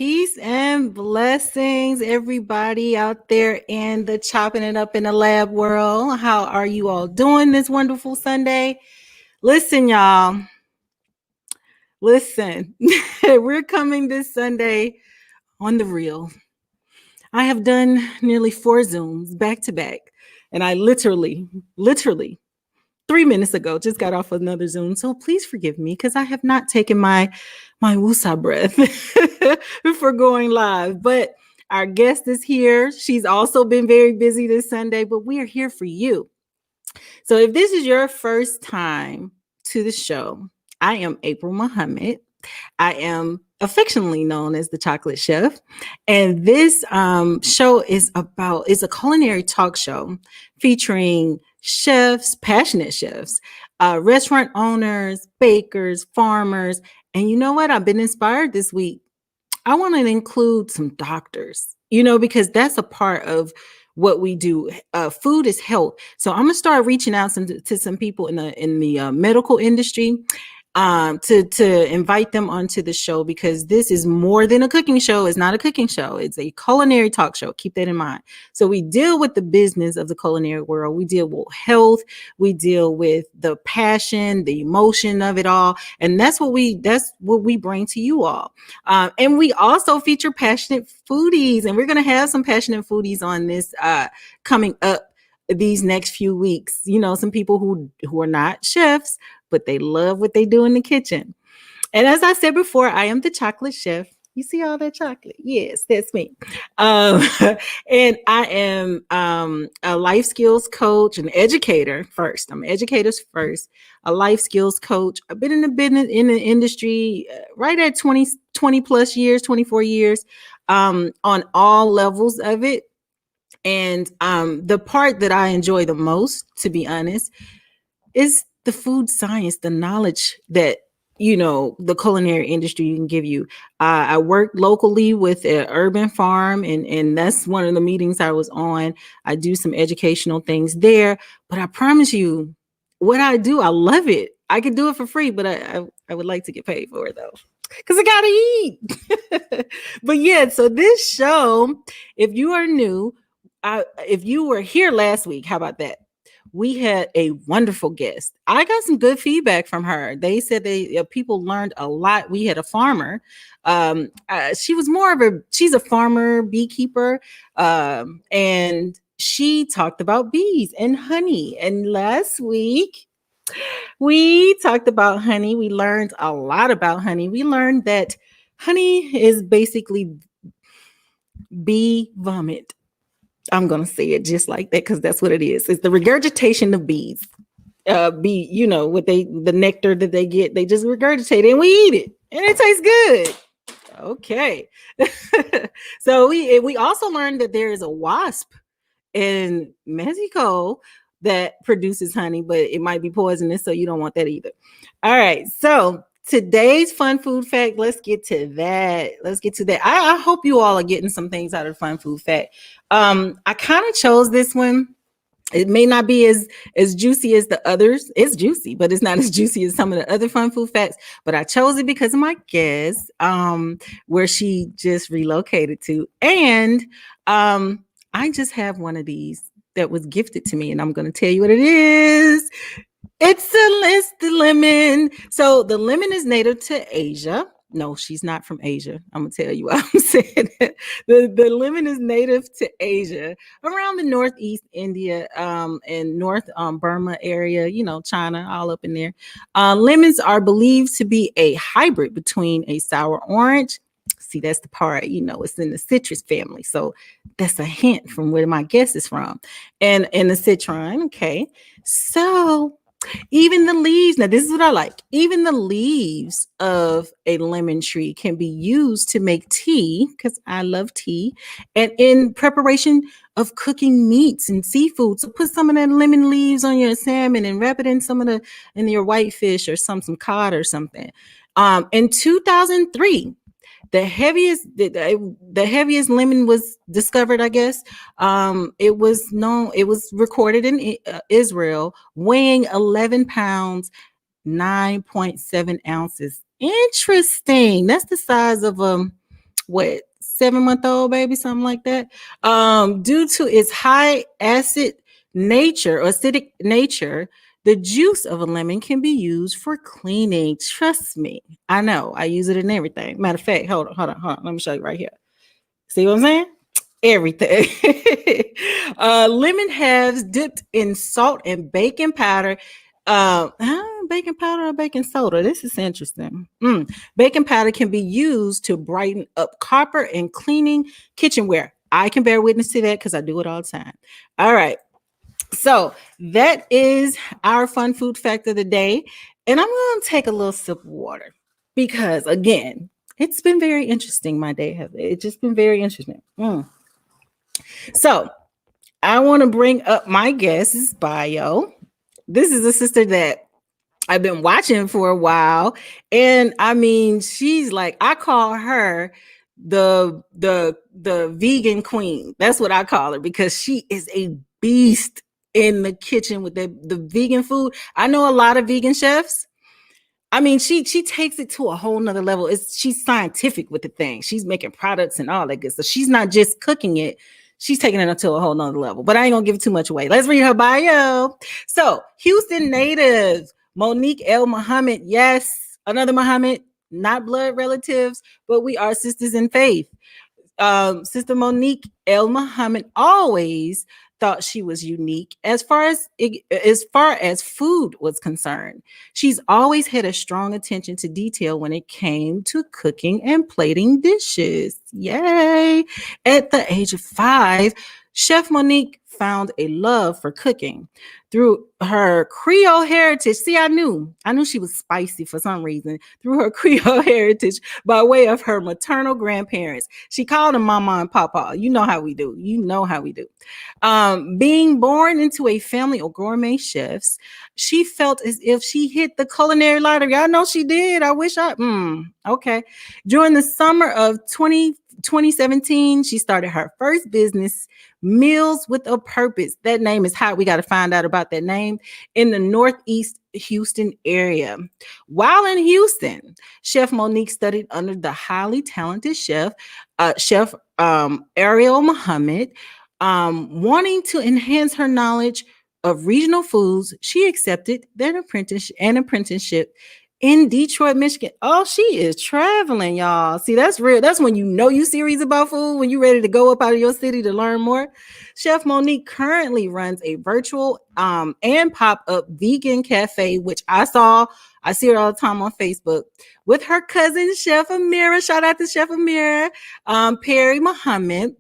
Peace and blessings, everybody out there in the chopping it up in the lab world. How are you all doing this wonderful Sunday? Listen, y'all. Listen, we're coming this Sunday on the real. I have done nearly 4 Zooms back to back, and I literally 3 minutes ago just got off another Zoom. So please forgive me because I have not taken my woosah breath before going live. But our guest is here. She's also been very busy this Sunday, but we are here for you. So if this is your first time to the show, I am April Muhammad. I am affectionately known as the Chocolate Chef. And this show is a culinary talk show featuring chefs, passionate chefs, restaurant owners, bakers, farmers. And you know what? I've been inspired this week. I want to include some doctors, because that's a part of what we do. Food is health. So I'm going to start reaching out to some people in the medical industry to invite them onto the show, because this is more than a cooking show. It's not a cooking show. It's a culinary talk show. Keep that in mind. So we deal with the business of the culinary world. We deal with health. We deal with the passion, the emotion of it all. And that's what we bring to you all. And we also feature passionate foodies, and we're going to have some passionate foodies on this coming up these next few weeks. Some people who are not chefs, but they love what they do in the kitchen. And as I said before, I am the Chocolate Chef. You see all that chocolate? Yes, that's me. And I am a life skills coach, an educator first. I'm an educator first, a life skills coach. I've been in the industry right at 20 plus years, 24 years, on all levels of it. And the part that I enjoy the most, to be honest, is the food science, the knowledge that, the culinary industry can give you. I work locally with an urban farm, and that's one of the meetings I was on. I do some educational things there, but I promise you, what I do, I love it. I could do it for free, but I would like to get paid for it though, because I gotta eat. But yeah, so this show, if you are new, if you were here last week, how about that? We had a wonderful guest. I got some good feedback from her. They said people learned a lot. We had a farmer. She's a farmer, beekeeper. And she talked about bees and honey. And last week, we talked about honey. We learned a lot about honey. We learned that honey is basically bee vomit. I'm going to say it just like that because that's what it is. It's the regurgitation of bees. The nectar that they get, they just regurgitate it and we eat it and it tastes good. Okay. So we also learned that there is a wasp in Mexico that produces honey, but it might be poisonous, so you don't want that either. All right. So today's fun food fact, let's get to that. I hope you all are getting some things out of fun food fact. I kind of chose this one. It may not be as juicy as the others. It's juicy, but it's not as juicy as some of the other fun food facts. But I chose it because of my guest, where she just relocated to. And I just have one of these that was gifted to me, and I'm going to tell you what it is. It's the lemon. So the lemon is native to Asia. No, she's not from Asia. I'm going to tell you why I'm saying that. The lemon is native to Asia, around the Northeast India, and North Burma area, China, all up in there. Lemons are believed to be a hybrid between a sour orange. See, that's the part, it's in the citrus family. So that's a hint from where my guess is from. And the citron. Okay. So even the leaves, now this is what I like. Even the leaves of a lemon tree can be used to make tea, because I love tea, and in preparation of cooking meats and seafood. So put some of that lemon leaves on your salmon and wrap it in in your whitefish or some cod or something. In 2003, the heaviest lemon was discovered, I guess. It was recorded in Israel, weighing 11 pounds, 9.7 ounces. Interesting. That's the size of what, 7-month-old baby, something like that. Due to its high acid nature or acidic nature, the juice of a lemon can be used for cleaning. Trust me. I know. I use it in everything. Matter of fact, hold on. Let me show you right here. See what I'm saying? Everything. Lemon halves dipped in salt and baking powder. Baking powder or baking soda? This is interesting. Baking powder can be used to brighten up copper and cleaning kitchenware. I can bear witness to that because I do it all the time. All right. So that is our fun food fact of the day. And I'm going to take a little sip of water because, again, it's been very interesting, my day. It's just been very interesting. So I want to bring up my guest's bio. This is a sister that I've been watching for a while. And I mean, she's like, I call her the vegan queen. That's what I call her because she is a beast in the kitchen with the vegan food. I know a lot of vegan chefs. I mean, she takes it to a whole nother level. She's scientific with the thing. She's making products and all that good stuff. She's not just cooking it. She's taking it to a whole nother level. But I ain't gonna give too much away. Let's read her bio. So, Houston native Monique El Muhammad. Yes, another Muhammad, not blood relatives, but we are sisters in faith. Sister Monique El Muhammad always thought she was unique as far as food was concerned. She's always had a strong attention to detail when it came to cooking and plating dishes. Yay! At the age of 5, Chef Monique found a love for cooking through her Creole heritage. See, I knew she was spicy for some reason. Through her Creole heritage by way of her maternal grandparents. She called them Mama and Papa. You know how we do. Being born into a family of gourmet chefs, she felt as if she hit the culinary lottery. I know she did. I wish okay. During the summer of 2017, she started her first business, Meals with a Purpose. That name is hot. We got to find out about that name in the Northeast Houston area. While in Houston, Chef Monique studied under the highly talented chef Ariel Muhammad. Wanting to enhance her knowledge of regional foods, she accepted an apprenticeship in Detroit, Michigan. Oh, she is traveling, y'all. See, that's real. That's when you know you serious about food, when you're ready to go up out of your city to learn more. Chef Monique currently runs a virtual and pop-up vegan cafe, which I see her all the time on Facebook with her cousin, Chef Amira. Shout out to Chef Amira, Perry Muhammad,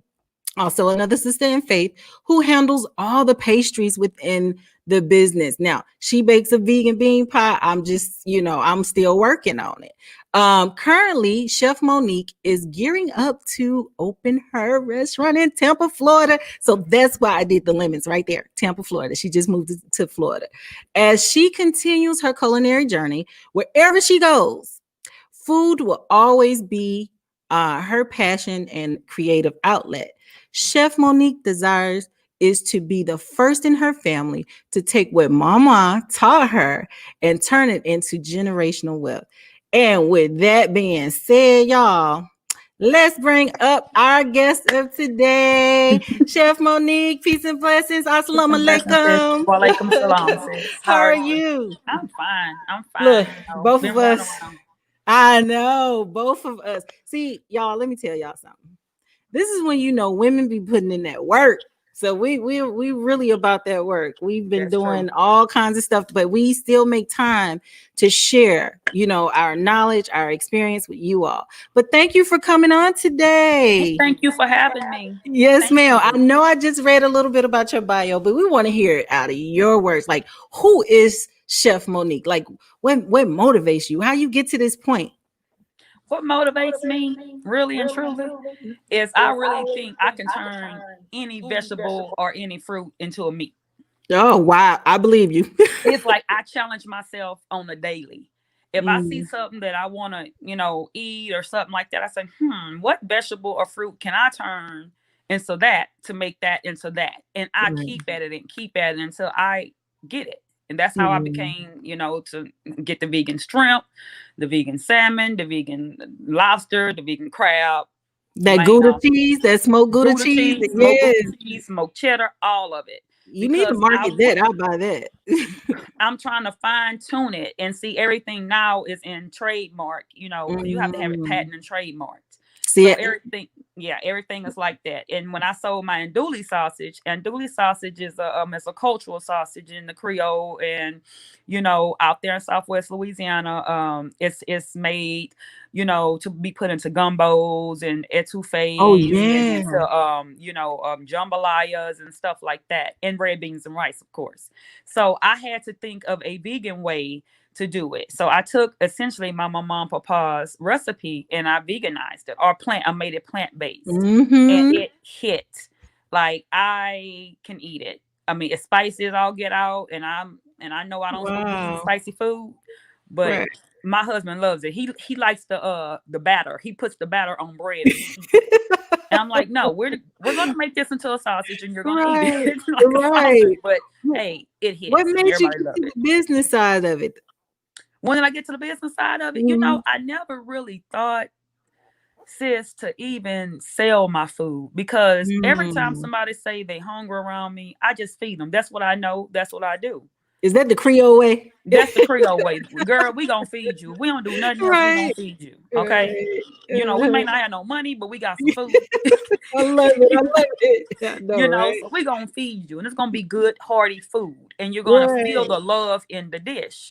also another sister in faith, who handles all the pastries within the business. Now, she bakes a vegan bean pie. I'm still working on it. Currently, Chef Monique is gearing up to open her restaurant in Tampa, Florida. So that's why I did the lemons right there, Tampa, Florida. She just moved to Florida. As she continues her culinary journey, wherever she goes, food will always be her passion and creative outlet. Chef Monique desires is to be the first in her family to take what Mama taught her and turn it into generational wealth. And with that being said, y'all, let's bring up our guest of today, Chef Monique. Peace and blessings. Assalamu alaikum. Walaikum salam, sis. How are you? I'm fine. Look, both Been of us. around. I know, both of us. See, y'all, let me tell y'all something. This is when women be putting in that work. So we really about that work. We've been doing all kinds of stuff, but we still make time to share, our knowledge, our experience with you all. But thank you for coming on today. Thank you for having me. Yes, ma'am. I know I just read a little bit about your bio, but we want to hear it out of your words. Like, who is Chef Monique? Like, what motivates you? How you get to this point? What motivates me, really and truly, is I really think I can turn any vegetable or any fruit into a meat. Oh, wow. I believe you. It's like I challenge myself on the daily. If I see something that I want to, eat or something like that, I say, what vegetable or fruit can I turn into that to make that into that? And I keep at it until I get it. And that's how I became, to get the vegan shrimp, the vegan salmon, the vegan lobster, the vegan crab. That Laying Gouda off cheese, that smoked Gouda Gouda cheese. cheese, smoked Yes. Gouda cheese, smoked cheddar, all of it. You need to Because market that. I'll buy that. I'm trying to fine tune it and see everything now is in trademark. You have to have it Mm. patent and trademarked. See So it. everything is like that. And when I sold my andouille sausage is it's a cultural sausage in the Creole, and out there in Southwest Louisiana, it's made, to be put into gumbos and Oh etouffees and yeah. into jambalayas and stuff like that, and red beans and rice, of course. So I had to think of a vegan way to do it. So I took essentially my mom and papa's recipe and I veganized it, or I made it plant-based. And Mm-hmm. it hit. Like, I can eat it. I mean, it's spicy as all get out, and I know I don't supposed to be eating Wow. spicy food, but Right. my husband loves it. He likes the batter. He puts the batter on bread and he eats it. And I'm like, no, we're gonna make this into a sausage and you're gonna eat Right. it like a sausage. Right. But hey, it What hits and made you everybody get loves to it. the business side of it? When did I get to the business side of it? Mhm. I never really thought, sis, to even sell my food, because every time Mm. somebody say they hungry around me, I just feed them. That's what I know. That's what I do. Is that the Creole way? That's the Creole way. Girl, we gonna feed you. We don't do nothing else. We gonna Right. feed you. Okay. Right. We may Uh-huh. not have no money, but we got some food. I love it. I love it. I know, right? So we're gonna feed you, and it's gonna be good, hearty food, and you're gonna feel Right. the love in the dish.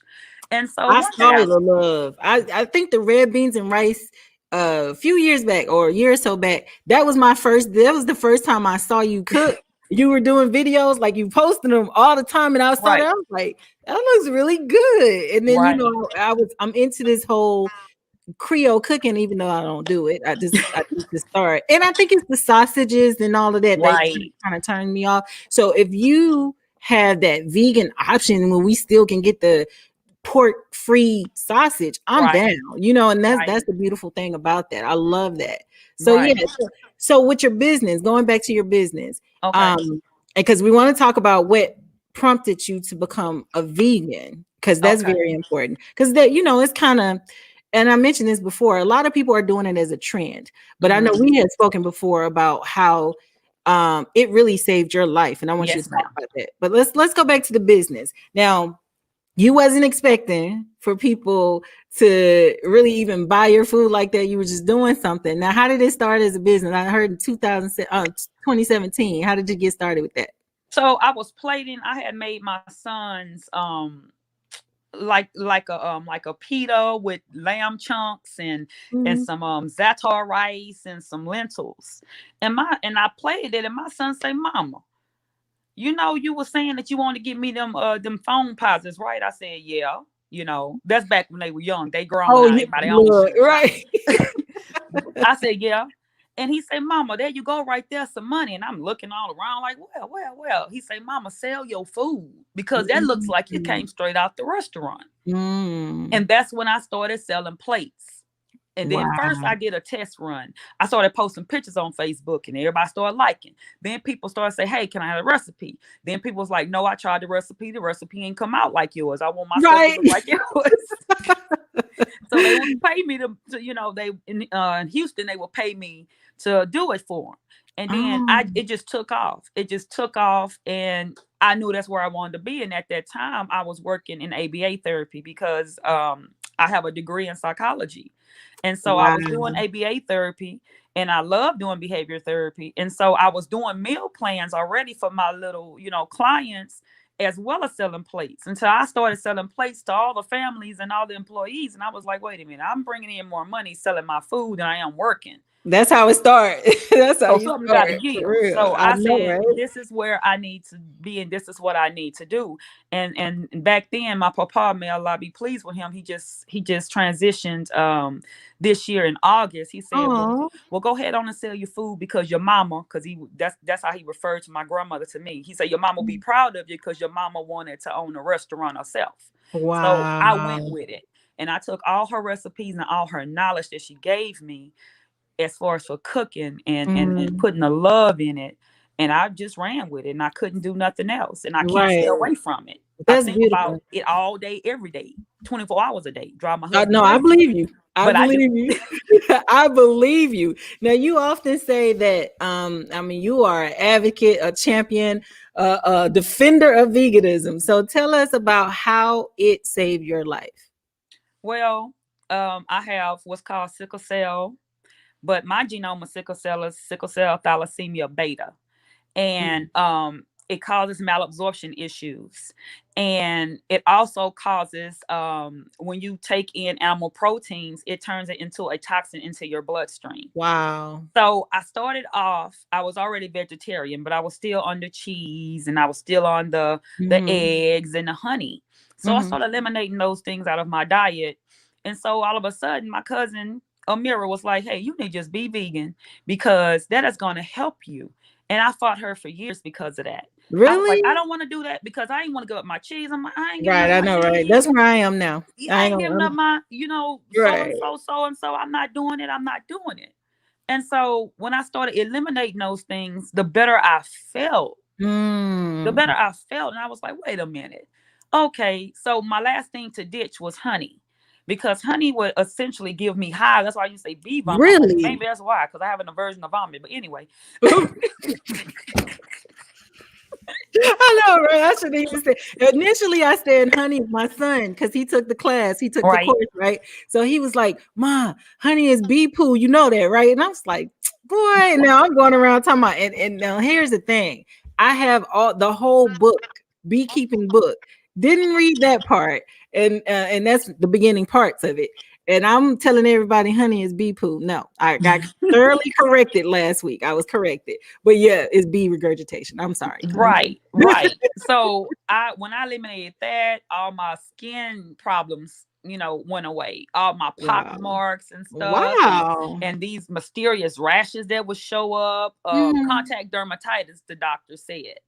And so I one day saw the love. I think the red beans and rice a few years back or a year or so back, that was the first time I saw you cook. You were doing videos, like you posting them all the time, and I saw that. right, I was like, that looks really good. And then right, I'm into this whole Creole cooking, even though I don't do it. I just start. And I think it's the sausages and all of that right, kind of turned me off. So if you have that vegan option where we still can get the pork free sausage, I'm right, down, and that's right, the beautiful thing about that. I love that. So yeah, right. so with your business, going back to your business, Okay. and because we want to talk about what prompted you to become a vegan, because that's Okay. very important, because that it's kind of, and I mentioned this before, a lot of people are doing it as a trend, but I know Mm. we had spoken before about how it really saved your life, and I want you to Yes, talk ma'am. about that. But let's go back to the business now. You wasn't expecting for people to really even buy your food like that. You were just doing something. Now, how did it start as a business? I heard in 2017. How did you get started with that? So I was plating. I had made my son's like a pita with lamb chunks and Mhm. some za'atar rice and some lentils. And I played it, and my son say, "Mama, you were saying that you want to give me them phone pauses, right?" I said, "Yeah." That's back when they were young. They grown Oh, now. yeah, They buy their own look, shoes now. right. I said, "Yeah." And he said, "Mama, there you go, right there, some money." And I'm looking all around like, well. He said, "Mama, sell your food, because that looks like it Mm. came straight out the restaurant." Mm. And that's when I started selling plates. And then first Wow. I did a test run. I started posting pictures on Facebook, and everybody started liking. Then people started saying, "Hey, can I have a recipe?" Then people was like, "No, I tried the recipe. The recipe ain't come out like yours. I want my stuff to Right. look like yours." So they would pay me they in Houston, they would pay me to do it for them. And then Oh, it just took off. It just took off, and I knew that's where I wanted to be. And at that time, I was working in ABA therapy, because I have a degree in psychology. And so I was doing wow. ABA therapy, and I love doing behavior therapy. And so I was doing meal plans already for my little, clients, as well as selling plates, until I started selling plates to all the families and all the employees. And I was like, wait a minute, I'm bringing in more money selling my food than I am working. That's how it starts. That's how So you something got to start. For give. real. So I I know, said, right? this is where I need to be, and this is what I need to do. And back then, my papa, may Allah be pleased with him, he just transitioned this year in August. He said, Oh, well, go ahead on and sell your food, because your mama, because that's how he referred to my grandmother to me. He said, your mama will be proud of you, because your mama wanted to own a restaurant herself. So I went wow. with it, and I took all her recipes and all her knowledge that she gave me, as far as for cooking and Mm, putting the love in it. And I just ran with it, and I couldn't do nothing else. And I can't stay right. away from it. I That's think about beautiful. it all day, every day, 24 hours a day. Drive my husband No, I crazy. believe you. I But I do. believe you. I believe you. Now you often say that I mean you are an advocate, a champion, a defender of veganism. So tell us about how it saved your life. Well, I have what's called sickle cell, but my genome of sickle cell is sickle cell thalassemia beta. And Mm. it causes malabsorption issues, and it also causes when you take in animal proteins, it turns it into a toxin into your bloodstream. Wow. So I started off, I was already vegetarian, but I was still on the cheese and I was still on the Hmm. eggs and the honey. So I Hmm. started eliminating those things out of my diet. And so all of a sudden my cousin Amira was like, "Hey, you need to just be vegan because that is going to help you." And I fought her for years because of that. I was like, Really? "I don't want to do that because I ain't want to give up my cheese. I'm like, I ain't giving Right. up I my know. Right. cheese. That's where I am now. Yeah, I I ain't ain't gonna. giving up my, You're so right. and so, so and so. I'm not doing it. I'm not doing it." And so when I started eliminating those things, the better I felt. The Mm. better I felt. And I was like, wait a minute. Okay. So my last thing to ditch was honey. Because honey would essentially give me high. That's why you say bee vomit. I'm like, Really? maybe that's why, because I have an aversion to vomit. But anyway, I know, right? I should even say. Initially, I said honey, my son, because he took the class, he took the right. course, right? So he was like, "Ma, honey is bee poo, you know that, right?" And I was like, "Boy," and now I'm going around talking about. And now here's the thing: I have all the whole book, beekeeping book. Didn't read that part, and that's the beginning parts of it. And I'm telling everybody, honey is bee poo. No, I got thoroughly corrected last week. I was corrected. But yeah, it's bee regurgitation. I'm sorry. Right, right. So when I eliminated that, all my skin problems, went away. All my pock Wow. marks and stuff, and Wow. these mysterious rashes that would show up, Mhm. contact dermatitis, the doctor said,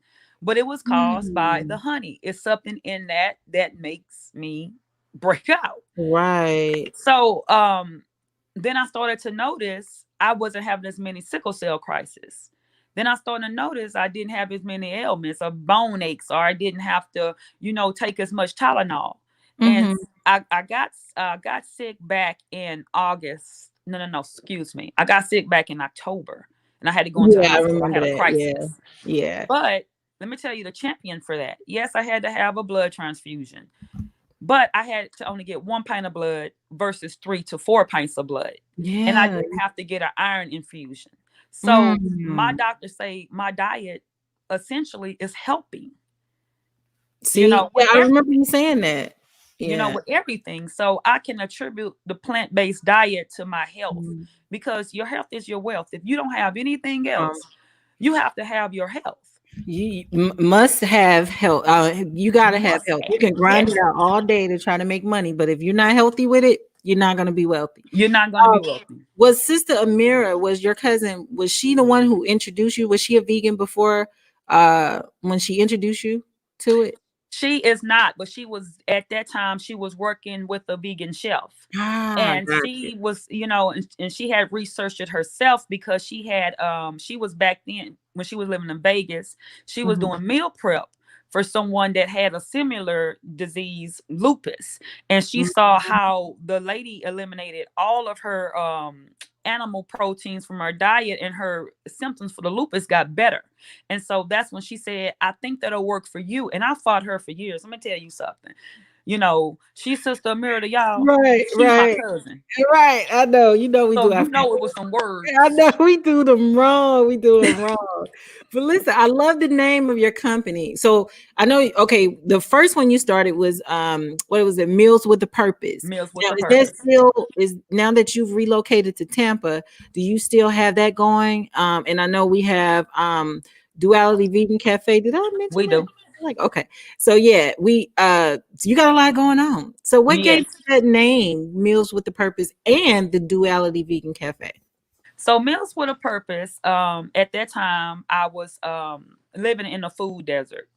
but it was caused by the Mm. honey. It's something in that makes me break out. Right. So then I started to notice I wasn't having as many sickle cell crises. Then I started to notice I didn't have as many ailments or bone aches, or I didn't have to, take as much Tylenol. And Mhm. I got sick back in August. No, no, no, excuse me. I got sick back in October, and I had to go into the Yeah, I hospital. I remember had a that. Yeah. crisis. Yeah. But let me tell you the champion for that. Yes, I had to have a blood transfusion, but I had to only get 1 pint of blood versus 3 to 4 pints of blood. And I Yeah. didn't have to get an iron infusion. So my Mm. doctor say my diet essentially is helping, See? Yeah, with I remember you everything, saying that. Yeah. with everything. So I can attribute the plant-based diet to my health, Mm. because your health is your wealth. If you don't have anything Um, else, you have to have your health. you must have health. You got to have Must health. You have. can grind Yes. it out all day to try to make money, but if you're not healthy with it, you're not going to be wealthy. You're not going to Um, be wealthy. was Sister Amira, was your cousin, was she the one who introduced you? Was she a vegan before when she introduced you to it? She is not, but she was at that time, she was working with a vegan chef. Ah, And got you. she was, and she had researched it herself, because she was back then when she was living in Vegas, she was Mhm. doing meal prep for someone that had a similar disease, lupus. And she saw how the lady eliminated all of her animal proteins from her diet, and her symptoms for the lupus got better. And so that's when she said, I think that'll work for you. And I fought her for years. Let me tell you something. She's Sister Amira to y'all. Right, She's my right, cousin. right. I know. You know we So do our it was some I words. know we do them wrong. We do them wrong. But listen, I love the name of your company. So I know, okay, the first one you started was what was it? Meals with a Purpose. Meals with Now a is that purpose. still is now that you've relocated to Tampa, do you still have that going? And I know we have Duality Vegan Cafe. Did I mention We that? do. Like, okay. So yeah, we so you got a lot going on. So what gave Yes. you that name, Meals with the Purpose, and the Duality Vegan Cafe? So Meals with a Purpose, at that time I was living in a food desert.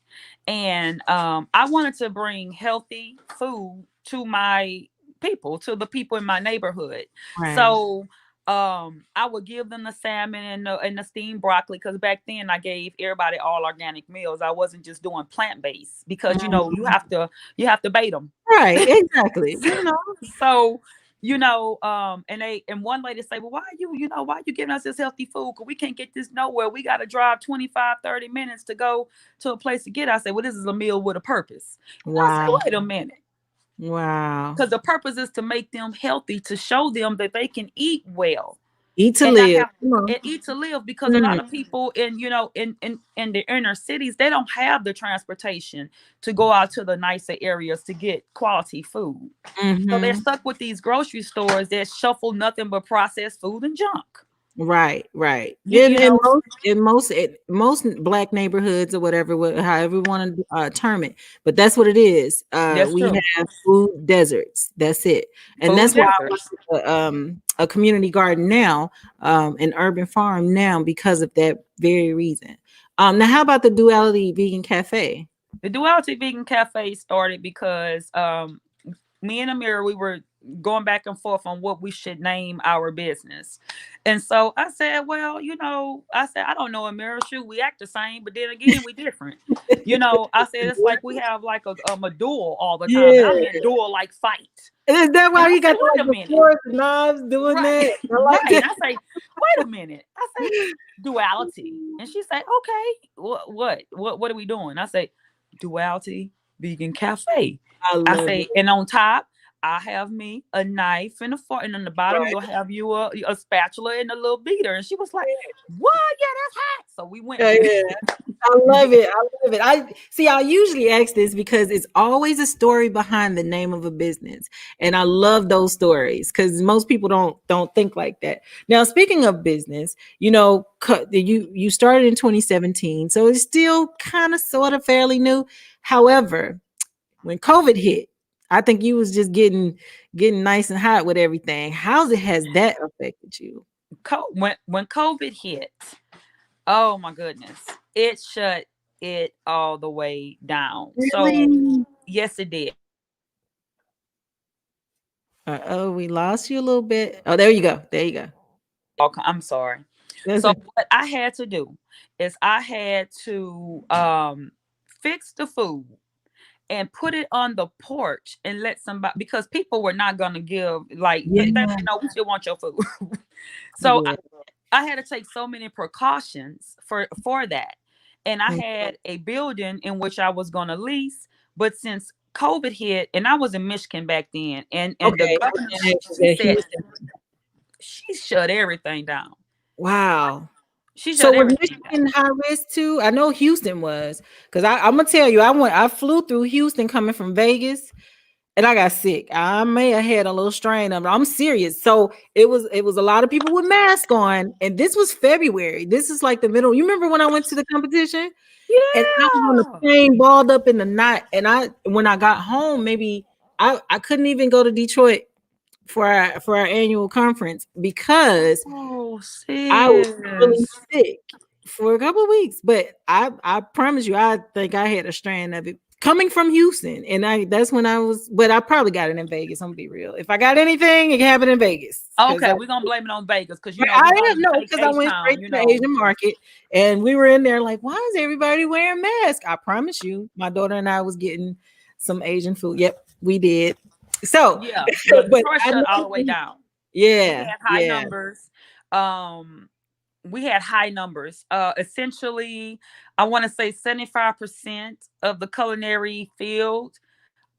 And I wanted to bring healthy food to my people, to the people in my neighborhood. Right. So I would give them the salmon and the steamed broccoli, because back then I gave everybody all organic meals. I wasn't just doing plant-based, because you Mhm. have to bait them. Right, exactly. You know. So and one lady say, well, why you giving us this healthy food? Because we can't get this nowhere. We got to drive 25, 30 minutes to go to a place to get it. I say, well, this is a meal with a purpose. And I say, Wow. wait a minute. Wow. Because the purpose is to make them healthy, to show them that they can eat well Eat to and not live. have Come on. and eat to live, because a lot of people in the inner cities, they don't have the transportation to go out to the nicer areas to get quality food. So they're Mm-hmm. stuck with these grocery stores that shuffle nothing but processed food and junk. Right, right. You, In you know, most black neighborhoods or whatever, however you want to term it, but that's what it is. that's We true. have food deserts. That's it, and Food that's why I deserts. want a community garden now, an urban farm now because of that very reason. Now how about the Duality Vegan Cafe? The Duality Vegan Cafe started because me and Amir, we were going back and forth on what we should name our business. And so I said, well, I don't know, Amir, shoot, we act the same, but then again, we different. I said, it's like we have like a duel all the time. And Yeah, I meant duel like fight. is that And why I you got said, wait like a the minute. swords and knives doing Right, that? I like right. that. I say, wait a minute. I say, duality. And she say, okay, what are we doing? I say, Duality Vegan Cafe. I I love it. say, and on top, I have me a knife and a fork, and on the bottom you'll Right. have you a spatula and a little beater. And she was like, what? Yeah, that's hot. So we went Yeah, with yeah. it. I love Yeah. it. I love it. I see. I usually ask this because it's always a story behind the name of a business, and I love those stories because most people don't think like that. Now, speaking of business, you started in 2017, so it's still kind of sort of fairly new. However, when COVID hit, I think you was just getting nice and hot with everything. Has that affected you? When COVID hit, oh my goodness, it shut it all the way down. So Really? yes, it did. Oh, we lost you a little bit. Oh, there you go. There you go. Okay, I'm sorry. That's So it. what I had to do is I had to fix the food and put it on the porch and let somebody, because people were not gonna give, like, they Yeah, like, no, we still want your food. So yeah. I had to take so many precautions for that. And I Mm, had a building in which I was gonna lease, but since COVID hit, and I was in Michigan back then, and the okay. governor, Okay, she okay, said Houston. she shut everything down. Wow. She So shut was everything down. Michigan high risk too? I know Houston was because I'm gonna tell you, I flew through Houston coming from Vegas and I got sick. I may have had a little strain of it. I'm serious. So it was a lot of people with masks on, and this was February. This is like the middle. You remember when I went to the competition? And I was on the Yeah. plane, balled up in the knot. And when I got home, maybe I couldn't even go to Detroit for our annual conference because Oh, I was really sis. sick for a couple of weeks. But I promise you, I think I had a strand of it coming from Houston, and that's when I was. But I probably got it in Vegas. I'm gonna be real. If I got anything, it happened in Vegas because Okay, we're gonna blame it on Vegas because I we am home no, take because I H went straight Town, to the Asian market and we were in there like, why is everybody wearing masks? I promise you, my daughter and I was getting some Asian food. Yep, we did. So, Yeah, yeah. but Detroit I shut all the way know, down. We yeah, had high yeah. numbers. Um, we had high numbers. Essentially, I want to say 75% of the culinary field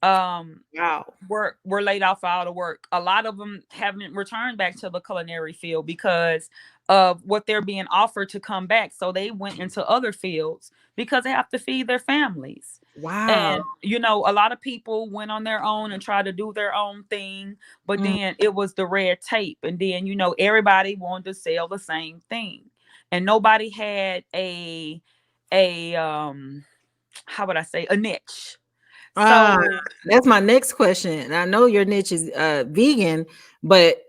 um Wow. were laid off out of work. A lot of them haven't returned back to the culinary field because of what they're being offered to come back. So they went into other fields because they have to feed their families. Wow. And a lot of people went on their own and tried to do their own thing, but Mm. then it was the red tape, and then everybody wanted to sell the same thing, and nobody had a how would I say, a niche. Ah, So that's my next question. I know your niche is vegan, but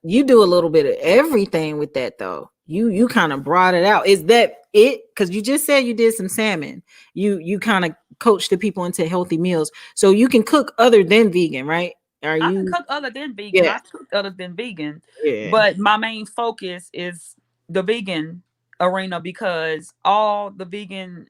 you do a little bit of everything with that though. You kind of brought it out. Is that it? Because you just said you did some salmon. You kind of coach the people into healthy meals. So you can cook other than vegan, right? Are I can you? cook other than vegan. Yeah, I cook other than vegan, yeah. but my main focus is the vegan arena because all the vegan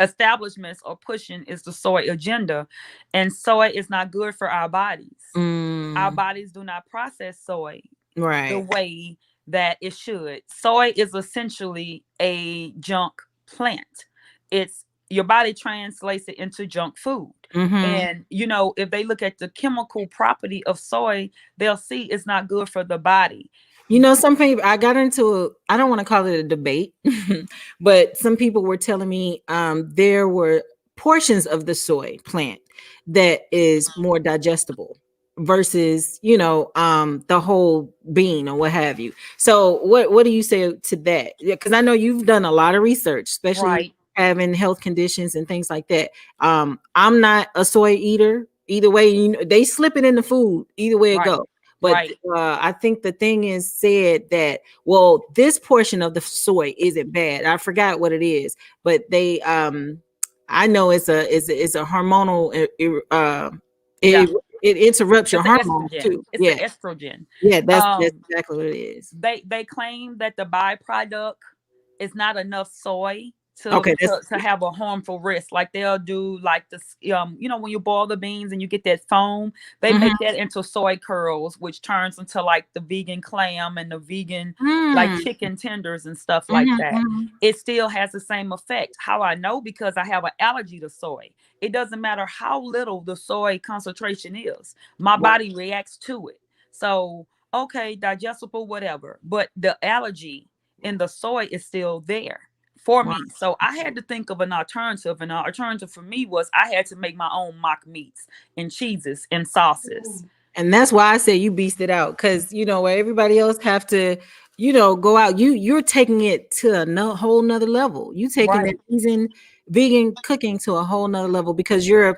establishments are pushing is the soy agenda, and soy is not good for our bodies. Our bodies do not process soy the Right. way that it should. Soy is essentially a junk plant. It's your body translates it into junk food. And if they look at the chemical property of soy, they'll see it's not good for the body. Some people, I got into I don't want to call it a debate, but some people were telling me there were portions of the soy plant that is more digestible versus the whole bean or what have you. So what do you say to that? Yeah, because I know you've done a lot of research, especially Right. having health conditions and things like that. I'm not a soy eater either way. They slip it in the food either way it Right. goes. But Right. I think the thing is said that, well, this portion of the soy isn't bad. I forgot what it is, but they I know it's a hormonal Yeah. it interrupts your It's an hormones estrogen. too. It's an Yeah. estrogen. Yeah, that's Um, exactly what it is. they claim that the byproduct is not enough soy to Okay, to, to have a harmful risk. Like they'll do like this, when you boil the beans and you get that foam, they Mhm. make that into soy curls, which turns into like the vegan clam and the vegan like Mm. chicken tenders and stuff like Mhm, that. mhm. It still has the same effect. How I know? Because I have an allergy to soy. It doesn't matter how little the soy concentration is, my Wow. body reacts to it. So okay, digestible, whatever. But the allergy in the soy is still there for Wow. me. So I had to think of an alternative. And an alternative for me was I had to make my own mock meats and cheeses and sauces. And that's why I say you beast it out, because where everybody else have to, go out. You're taking it to a whole nother level. You taking that Right. vegan cooking to a whole nother level because you're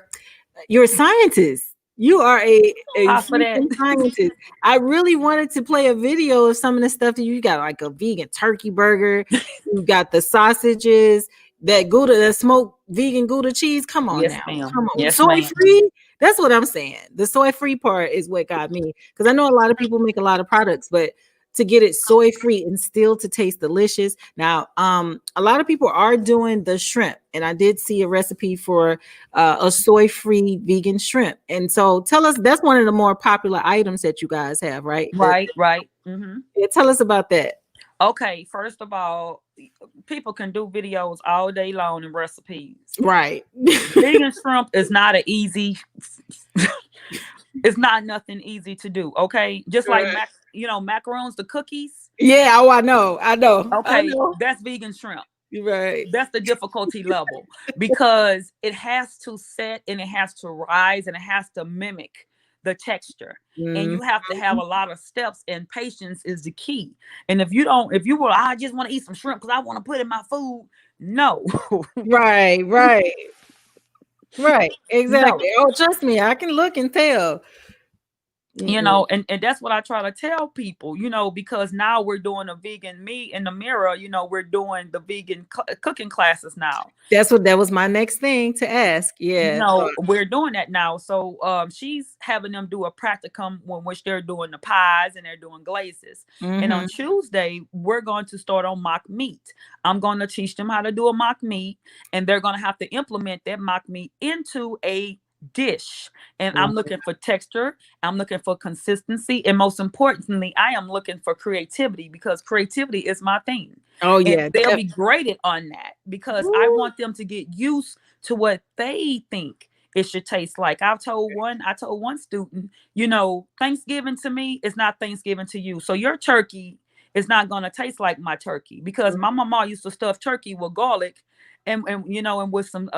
a scientist. You are a Off of that. freaking scientist. I really wanted to play a video of some of the stuff that you got, like a vegan turkey burger. You got the sausages, that Gouda, that smoked vegan Gouda cheese. Come on Yes, now. ma'am. Come on. Yes, Soy ma'am. free. That's what I'm saying. The soy free part is what got me. Because I know a lot of people make a lot of products, but to get it soy free and still to taste delicious. Now, a lot of people are doing the shrimp, and I did see a recipe for a soy free vegan shrimp. And so, tell us, that's one of the more popular items that you guys have, right? Right, right. Hmm. Yeah, tell us about that. Okay, first of all, people can do videos all day long and recipes. Right. Vegan shrimp is not an easy it's not nothing easy to do. Okay, just like Right. macarons, the cookies. Yeah. Oh, I know. I know. I Okay, know. that's vegan shrimp. Right. That's the difficulty level, because it has to set and it has to rise and it has to mimic the texture, and Mhm. you have to have a lot of steps, and patience is the key. And if you I just want to eat some shrimp because I want to put in my food, no. Right. Right. Right. No. Exactly. Oh, trust me, I can look and tell. Mm-mm. And that's what I try to tell people, because now we're doing a vegan meat in the mirror, we're doing the vegan cooking classes now. That was my next thing to ask. Yeah. We're doing that now. So she's having them do a practicum in which they're doing the pies and they're doing glazes. And on Mhm. Tuesday, we're going to start on mock meat. I'm going to teach them how to do a mock meat, and they're going to have to implement that mock meat into a dish. And I'm looking for texture, I'm looking for consistency, and most importantly, I am looking for creativity, because creativity is my thing. Oh And yeah. they'll be graded on that, because I Woo. want them to get used to what they think it should taste like. I told one student, Thanksgiving to me is not Thanksgiving to you. So your turkey is not going to taste like my turkey, because my mama used to stuff turkey with garlic and with some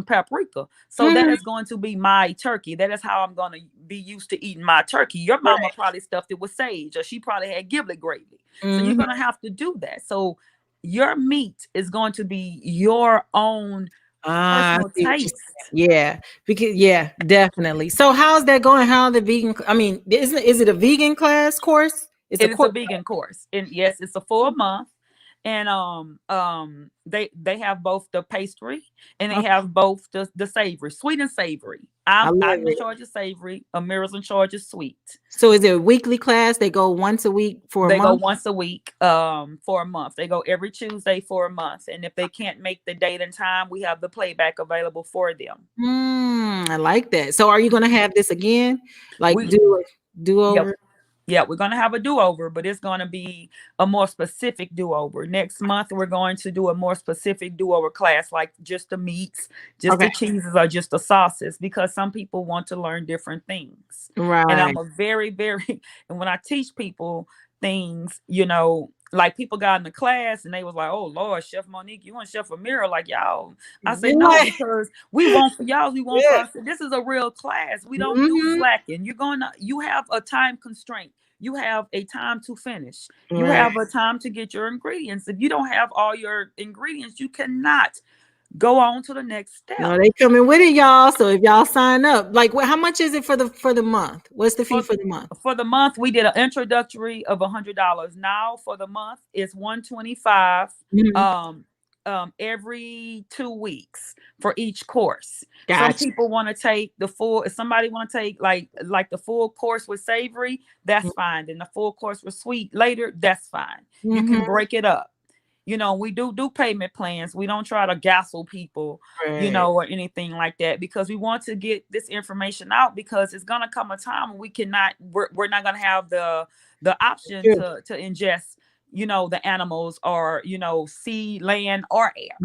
paprika. So that Mhm. is going to be my turkey. That is how I'm going to be used to eating my turkey. Your mama Right. probably stuffed it with sage, or she probably had giblet gravy. So you're Mhm. going to have to do that. So your meat is going to be your own Ah, I personal see what you're taste. saying. Yeah, because yeah, definitely. So how's that going? How the vegan? I mean, is it a vegan class course? It's a It is a course. vegan course. And yes, it's a full month. And they have both the pastry and they Okay. have both the savory, sweet and savory. I love I'm in it. charge of savory. Amira's in charge of sweet. So is it a weekly class? They go once a week for a They go month? once a week for a month. They go every Tuesday for a month. And if they can't make the date and time, we have the playback available for them. I like that. So are you going to have this again? Like We do Yep. over? Yeah, we're going to have a do-over, but it's going to be a more specific do-over. Next month, we're going to do a more specific do-over class, like just the meats, just Okay. the cheeses, or just the sauces, because some people want to learn different things. And Right. I'm a very, very, and when I teach people things, like people got in the class and they was like, "Oh Lord, Chef Monique, you and Chef Amira, like y'all." I say no, What? because we want for y'all, we want for Yeah. us. This is a real class. We don't do Mhm. slacking. You have a time constraint. You have a time to finish. You Right. have a time to get your ingredients. If you don't have all your ingredients, you cannot go on to the next step. No, they coming with it, y'all. So if y'all sign up, like, how much is it for the month? What's the fee For for the month? for the month, we did an introductory of $100. Now for the month, it's $125. Mhm. Every 2 weeks for each course. Some Gotcha. people want to take the full. If somebody want to take like the full course with savory, that's fine. Then the full course with sweet later, that's fine. You Mm-hmm. can break it up. We do payment plans. We don't try to gassle people, Right. or anything like that, because we want to get this information out, because it's gonna come a time when we're not gonna have the option Sure. to ingest, the animals, or sea, land, or air.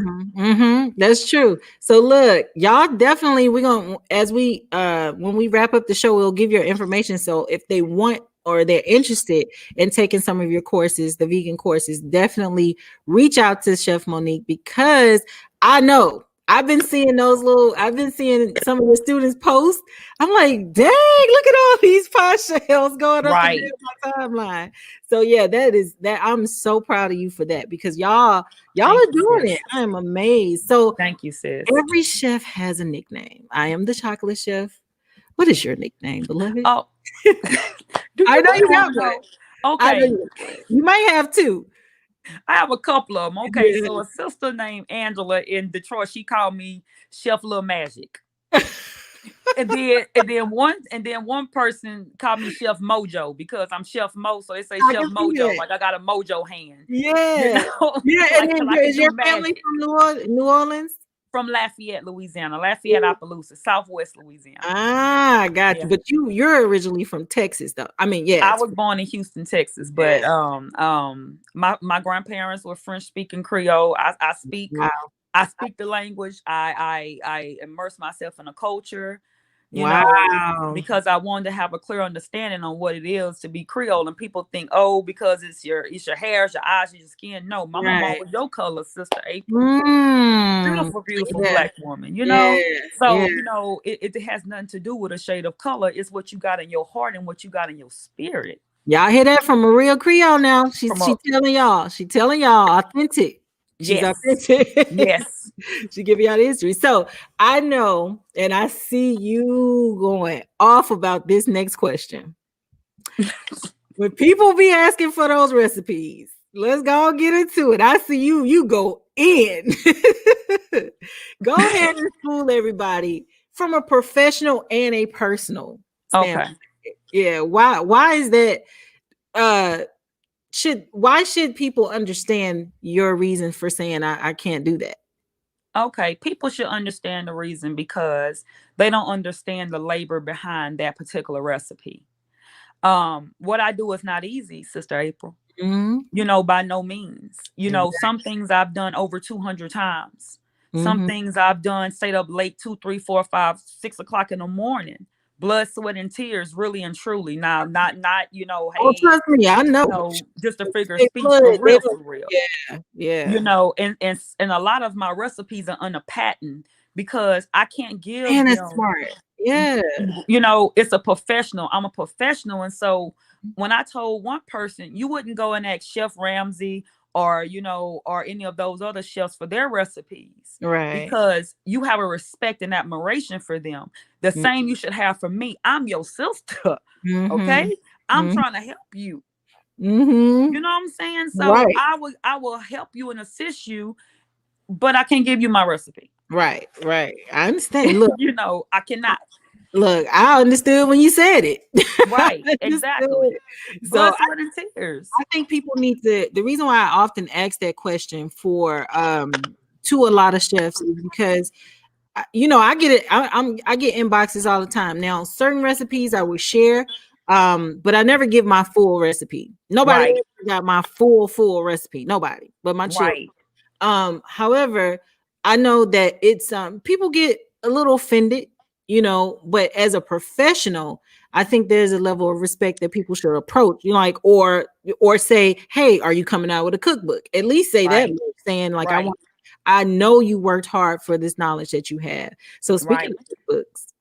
That's true. So look, y'all definitely we're gonna as we when we wrap up the show, we'll give your information. So if they want or they're interested in taking some of your courses, the vegan courses, definitely reach out to Chef Monique, because I know I've been seeing some of the students post. I'm like, dang, look at all these pot shells going up and Right. down my timeline. So yeah, that I'm so proud of you for that, because y'all Thank are you, doing sis. it. I am amazed. So Thank you, sis. every chef has a nickname. I am the chocolate chef. What is your nickname, beloved? Oh, do I you know really you want got to one. know? I know Okay, you got one. You might have two. I have a couple of them. Okay, Yeah. so a sister named Angela in Detroit, she called me Chef Little Magic. And then one person called me Chef Mojo, because I'm Chef Mo, so they say I Chef can see Mojo, that. like I got a mojo hand, Yeah. Yeah. And like then I can is do your family magic. from New Orleans? From Lafayette, Louisiana, Lafayette, Appaloosa, Southwest Louisiana. Ah, got you. Yeah, But you're originally from Texas, though. I mean, yeah, I it's was born in Houston, Texas, yeah. but my grandparents were French speaking Creole. Wow. I speak the language. I immerse myself in the culture, you know, Wow. because I wanted to have a clear understanding on what it is to be Creole. And people think, oh, because it's your hair, it's your eyes, it's your skin. No, my mama Right. was your color, Sister April. Mm. Beautiful, beautiful Yeah. Black woman, Yeah. Yeah. So, it has nothing to do with a shade of color. It's what you got in your heart and what you got in your spirit. Y'all hear that from a real Creole now? She From she a telling y'all. She telling y'all authentic. She's Yes, authentic. yes. She giving y'all the history. So I know, and I see you going off about this next question. When people be asking for those recipes, let's go get into it. I see you go in. Go ahead and fool everybody from a professional and a personal standpoint. Okay. Yeah, why is that? Uh, why should people understand your reason for saying I can't do that? Okay. People should understand the reason, because they don't understand the labor behind that particular recipe. What I do is not easy, Sister April. Mhm. By no means. Some things I've done over 200 times. Some Mhm. things I've done stayed up late 2, 3, 4, 5, 6 o'clock in the morning. Blood, sweat, and tears, really and truly. Now, not, Oh, hey, trust me, I know. just a figure of They speech, blood, for they real, don't, for real. yeah, yeah. And a lot of my recipes are under patent, because I can't give Man, that's them. smart. Yeah. It's a professional. I'm a professional. And so when I told one person, you wouldn't go and ask Chef Ramsay, or any of those other chefs for their recipes, Right. because you have a respect and admiration for them. The same you should have for me. I'm your sister. Mhm. Okay. I'm Mhm. trying to help you. Mm-hmm. You know what I'm saying? So Right. I will help you and assist you, but I can't give you my recipe. Right. Right. I understand. Look, You know, I cannot. look, I understood when you said it. I Right, exactly. understood. So Blood, sweat, and tears. I think people need to, the reason why I often ask that question for to a lot of chefs is because I get it. I get inboxes all the time. Now, certain recipes I will share, but I never give my full recipe. Nobody Right, ever got my full recipe. Nobody, but my children. right, However, I know that it's people get a little offended, but as a professional, I think there's a level of respect that people should approach, like or say, "Hey, are you coming out with a cookbook?" At least say that, right, saying like, right, I know you worked hard for this knowledge that you have. So speaking right. of cookbooks,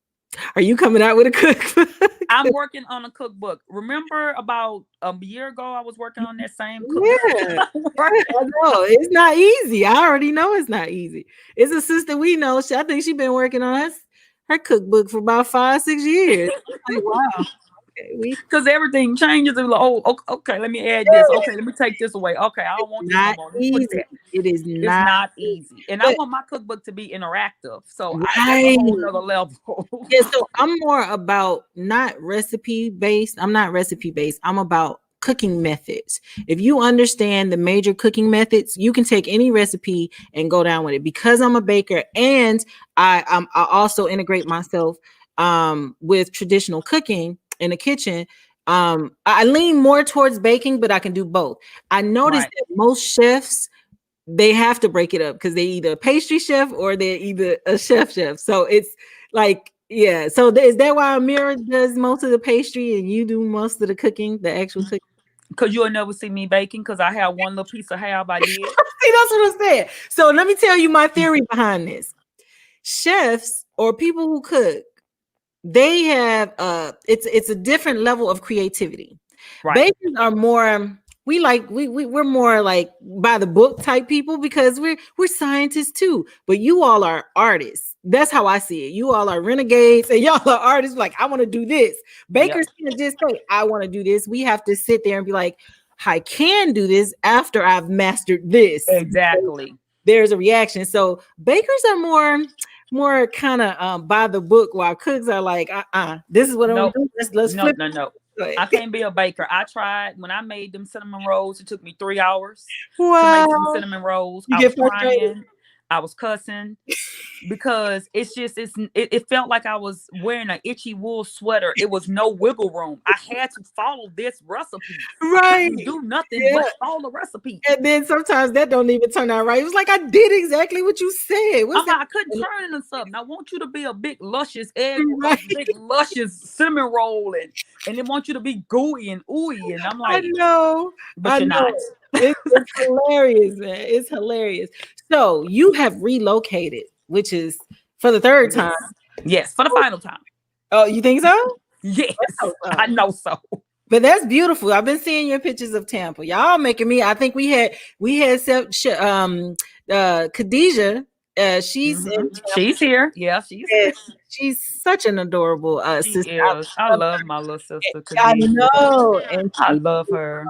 are you coming out with a cookbook? I'm working on a cookbook. Remember about a year ago, I was working on that same cookbook. Yeah, Right. I know it's not easy. I already know it's not easy. It's a sister we know. I think she's been working on her cookbook for about 5-6 years. Like, wow. Okay, Because everything changes. And like, oh, okay, let me add this. Okay, let me take this away. Okay, I don't want this no not more. Let me put easy. that. It is It's not. not easy. And I But want my cookbook to be interactive. So that's a right. whole nother level. Yeah, so I'm more about not recipe based. I'm not recipe based. I'm about cooking methods. If you understand the major cooking methods, you can take any recipe and go down with it. Because I'm a baker and I also integrate myself with traditional cooking in the kitchen. I lean more towards baking, but I can do both. I noticed Right. that most chefs they have to break it up because they either a pastry chef or they're either a chef. So it's like, yeah. So is that why Amira does most of the pastry and you do most of the cooking, the actual cooking? Because you'll never see me baking because I have one little piece of half I did. See, that's what I'm saying. So let me tell you my theory behind this. Chefs or people who cook, they have it's a different level of creativity. Right. Bakers are more we're more like by the book type people because we're scientists too. But you all are artists. That's how I see it. You all are renegades and y'all are artists. Like, I want to do this. Yep. Bakers can't just say, I want to do this. We have to sit there and be like, I can do this after I've mastered this. Exactly. There's a reaction. So bakers are more kind of by the book, while cooks are like, this is what I'm gonna Nope. do. Let's No, flip no, no. it. I can't be a baker. I tried when I made them cinnamon rolls. It took me 3 hours to make some Wow. cinnamon rolls. You I get was frustrated. crying. I was cussing because it felt like I was wearing an itchy wool sweater. It was no wiggle room. I had to follow this recipe. I Right. couldn't do nothing Yeah. but follow the recipe. And then sometimes that don't even turn out right. It was like, I did exactly what you said. What's I'm that? like, I couldn't turn into something. I want you to be a big luscious egg, a Right. big luscious cinnamon roll, and they want you to be gooey and ooey. And I'm I like, know. but I you're not. know. It's hilarious, man. It's hilarious. So you have relocated, which is for the third time. Yes. Yes, for the final time. Oh, you think so? Yes, Oh, I know so. but that's beautiful. I've been seeing your pictures of Tampa. Y'all making me. I think we had Khadijah. She's in Tampa. She's here. Yeah, she's here. She's such an adorable She sister. is. I Love love my little sister, I Khadijah. know, and I love her.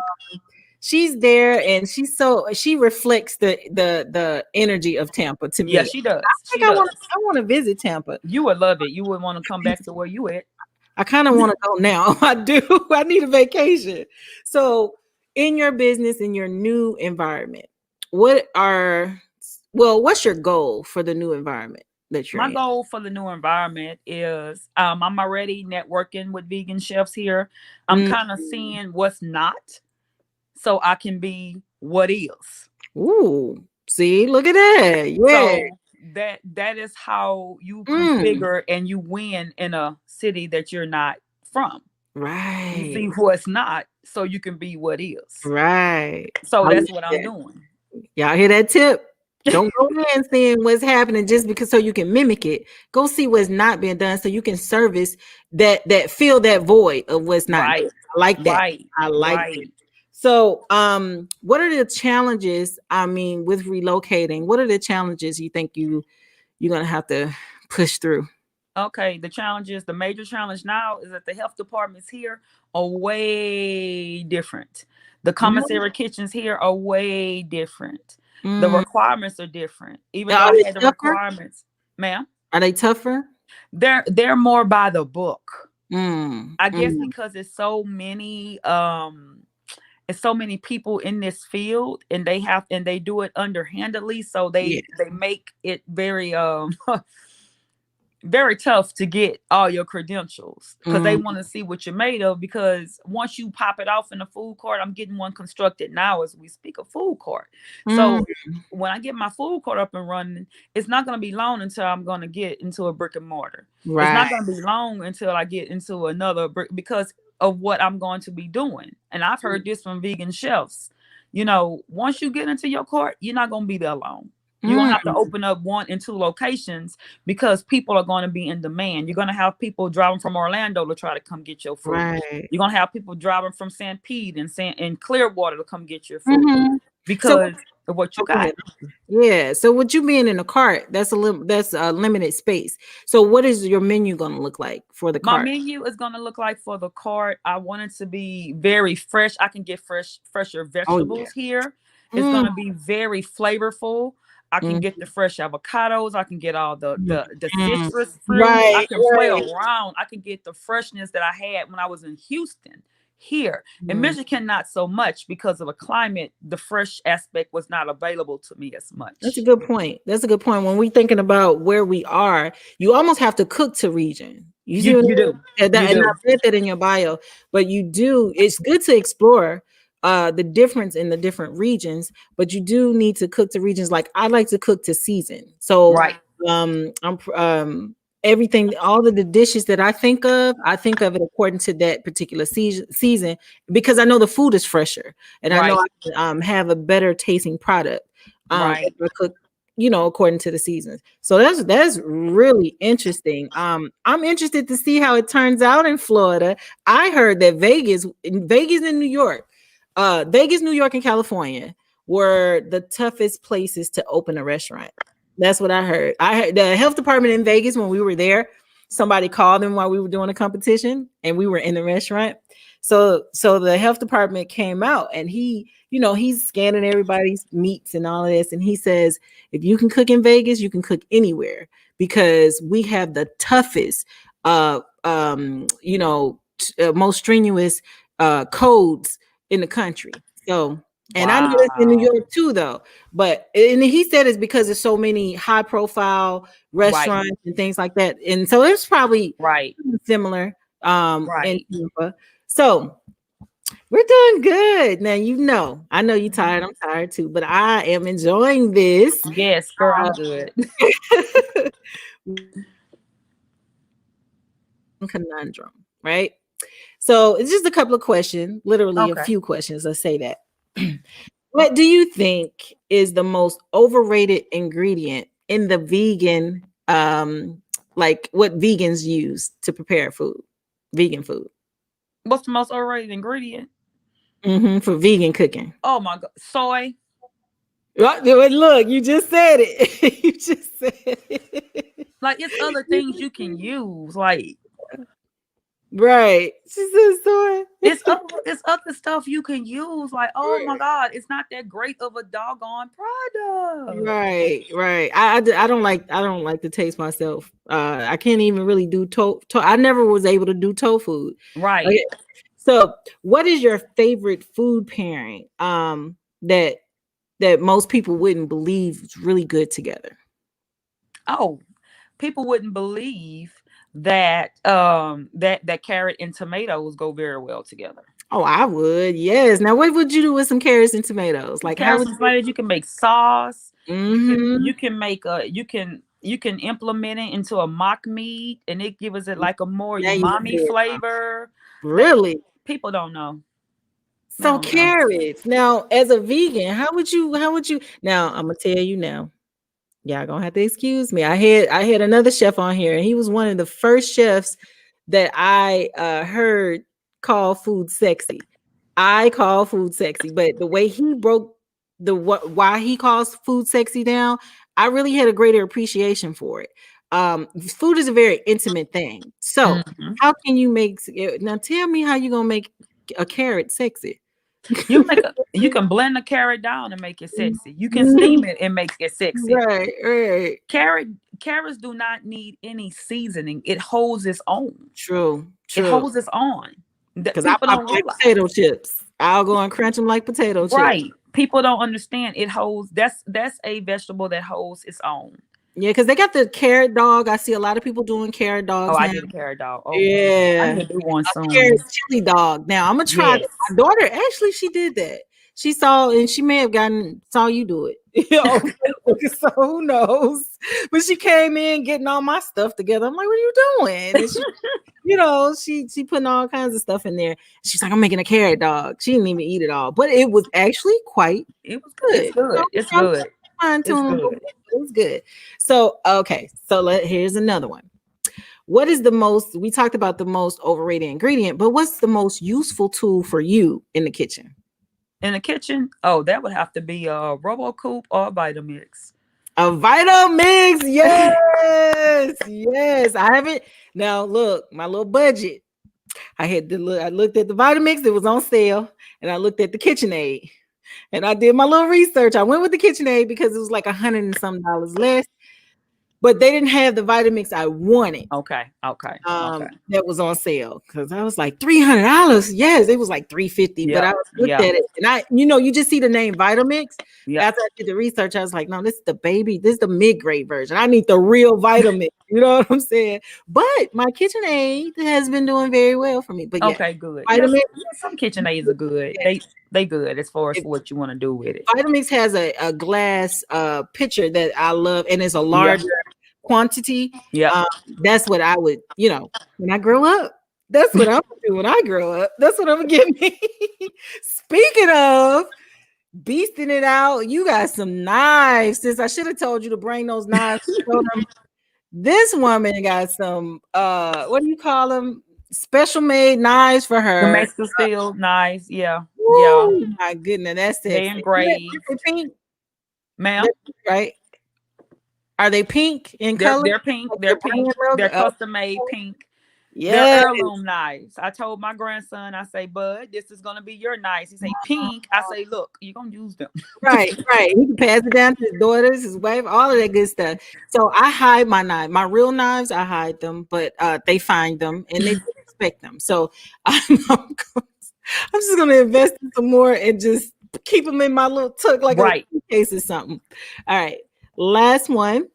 she's there, and she reflects the energy of Tampa to Yeah, me. she does. I She think I does. want to visit Tampa. You would love it. You would want to come back to where you at. I kind of want to go now. I do. I need a vacation. So, in your business, in your new environment, what's your goal for the new environment that you're My in? goal for the new environment is I'm already networking with vegan chefs here. I'm kind of seeing what's not so I can be what is. Ooh, see, look at that. Yeah. So that is how you Mm, configure and you win in a city that you're not from. You right. see what's not so you can be what is. Right. So I like that's what I'm that. doing. Y'all hear that tip? Don't go in seeing what's happening just because so you can mimic it. Go see what's not being done so you can service that fill that void of what's not Right. done. I like that. Right. I like that. Right. So, what are the challenges? I mean, with relocating, what are the challenges you think you're gonna have to push through? Okay, the major challenge now is that the health departments here are way different. The No. commissary kitchens here are way different. The Mm. requirements are different. Even though Are I they had the tougher? requirements, ma'am, Are they tougher? they're more by the book. Mm. I guess Mm. because it's so many people in this field, and they do it underhandedly, so Yeah. they make it very very tough to get all your credentials because they Mm. want to see what you're made of. Because once you pop it off in a food court, I'm getting one constructed now as we speak, a food court. Mm. So when I get my food court up and running, it's not going to be long until I'm going to get into a brick and mortar. It's Right. not going to be long until I get into another brick because of what I'm going to be doing. And I've heard this from vegan chefs. Once you get into your court, you're not going to be there long. You're going to have to Mm. open up 1 and 2 locations because people are going to be in demand. You're going to have people driving from Orlando to try to come get your food. Right. You're going to have people driving from St. Pete and Clearwater to come get your food Mm-hmm. So, because of what you oh, go got. ahead. Yeah. So, with you being in a cart, that's a limited space. So, what is your menu going to look like for the My cart? menu is going to look like for the cart. I want it to be very fresh. I can get fresher Oh yeah. vegetables here. It's Mm. going to be very flavorful. I can Mm. get the fresh avocados. I can get all the Mm. citrus fruit. I Right. can play Right. around. I can get the freshness that I had when I was in Houston here. In Mm. Michigan, not so much because of the climate. The fresh aspect was not available to me as That's a much. good point. That's a good point. When we thinking about where we are, you almost have to cook to region. You see You what I you mean? do. You And I do. read that in your bio, but you do. It's good to explore the difference in the different regions, but you do need to cook to regions. Like I like to cook to season. So Right. I'm everything, all of the dishes that I think of it according to that particular season because I know the food is fresher and I know Right. I can have a better tasting product Right. if I cook, according to the seasons. So that's really interesting. I'm interested to see how it turns out in Florida. I heard that Vegas and New York, Vegas, New York, and California were the toughest places to open a restaurant. That's what I heard. I heard the health department in Vegas when we were there. Somebody called them while we were doing a competition, and we were in the restaurant. So the health department came out, and he's scanning everybody's meats and all of this, and he says, if you can cook in Vegas, you can cook anywhere because we have the toughest, most strenuous codes in the country. So, and I know this in New Wow. York too, though. But and he said it's because there's so many high profile Right. restaurants and things like that, and so it's probably Right. similar in Right. Tampa. So we're doing good. Now, I know you're Mhm. tired. I'm tired too, but I am enjoying this Yes, girl, I'm good. conundrum, right? So it's just a couple of questions, literally a Okay. few questions. Let's say that. What do you think is the most overrated ingredient in the vegan, like what vegans use to prepare food, vegan food, What's the most overrated ingredient? for vegan cooking? Oh my god, soy. Look, you just said it. You just said it. Like it's other things you can use. Like Right. She said soy. it's other stuff you can use. Like oh my god, it's not that great of a doggone product. Right, right. I don't like the taste myself. I can't even really do I never was able to do tofu. Right. Okay. So, what is your favorite food pairing that most people wouldn't believe is really good together? Oh, people wouldn't believe that that carrot and tomatoes go very well together. Oh, I would. Yes. Now, what would you do with some carrots and tomatoes? Like how Carrots would and you tomatoes, you can make sauce. You can Mhm. you can make a you can implement it into a mock meat, and it gives it like a more Now you umami said flavor. Like really? people don't know. They So don't know. carrots. Now, as a vegan, how would you now I'm gonna tell you now. Y'all gonna have to excuse me. I had another chef on here, and he was one of the first chefs that I heard call food sexy. I call food sexy, but the way he broke why he calls food sexy down, I really had a greater appreciation for it. Food is a very intimate thing. So Mhm. how can you make now tell me how you gonna make a carrot sexy? You can blend the carrot down and make it sexy. You can steam it and make it sexy. Right. Carrots do not need any seasoning. It holds its own. True. It holds its own. Because I like potato chips. I'll go and crunch them like potato chips. Right. People don't understand. It holds. That's a vegetable that holds its own. Yeah, because they got the carrot dog. I see a lot of people doing carrot dogs. Oh, now. I did a carrot dog. Oh, yeah, I need to do one soon. Carrot chili dog. Now I'm gonna try. Yes. My daughter actually, she did that. She saw, and she may have saw you do it. So who knows? But she came in getting all my stuff together. I'm like, what are you doing? And she, she putting all kinds of stuff in there. She's like, I'm making a carrot dog. She didn't even eat it all, but it was actually quite. It was good. It's good. It's good. It was good. So okay, so here's another one. What is we talked about the most overrated ingredient, but what's the most useful tool for you in the kitchen? In the kitchen? Oh, that would have to be a RoboCoop or a Vitamix. A Vitamix, yes. Yes. I haven't. Now look, my little budget. I looked at the Vitamix, it was on sale, and I looked at the KitchenAid. And I did my little research. I went with the KitchenAid because it was like $100 and some less. But they didn't have the Vitamix I wanted. Okay. That was on sale because I was like $300. Yes, it was like $350. But I looked at it, and you just see the name Vitamix. Yep. After I did the research, I was like, no, this is the mid-grade version. I need the real Vitamix. You know what I'm saying? But my KitchenAid has been doing very well for me. But okay, good. Vitamix, some KitchenAids are good. They good as far as what you want to do with it. Vitamix has a glass pitcher that I love, and it's a larger quantity. Yeah, that's what I would, when I grow up. That's what I'm gonna do when I grow up. That's what I'm gonna get me. Speaking of beasting it out, you got some knives. Since I should have told you to bring those knives. This woman got some what do you call them? Special made knives for her. Domestic steel knives, yeah. Woo, my goodness, that's it. They engraved. Pink, ma'am. Right? Are they pink in color? They're pink. They're pink. They're custom made pink. Yeah, they're heirloom knives. I told my grandson, I say, Bud, this is gonna be your knives. He say pink. I say, look, you're gonna use them. Right. He can pass it down to his daughters, his wife, all of that good stuff. So I hide my knife, my real knives. I hide them, but they find them and they expect them. So I'm just gonna invest in some more and just keep them in my little tuck like a case or something. All right, last one.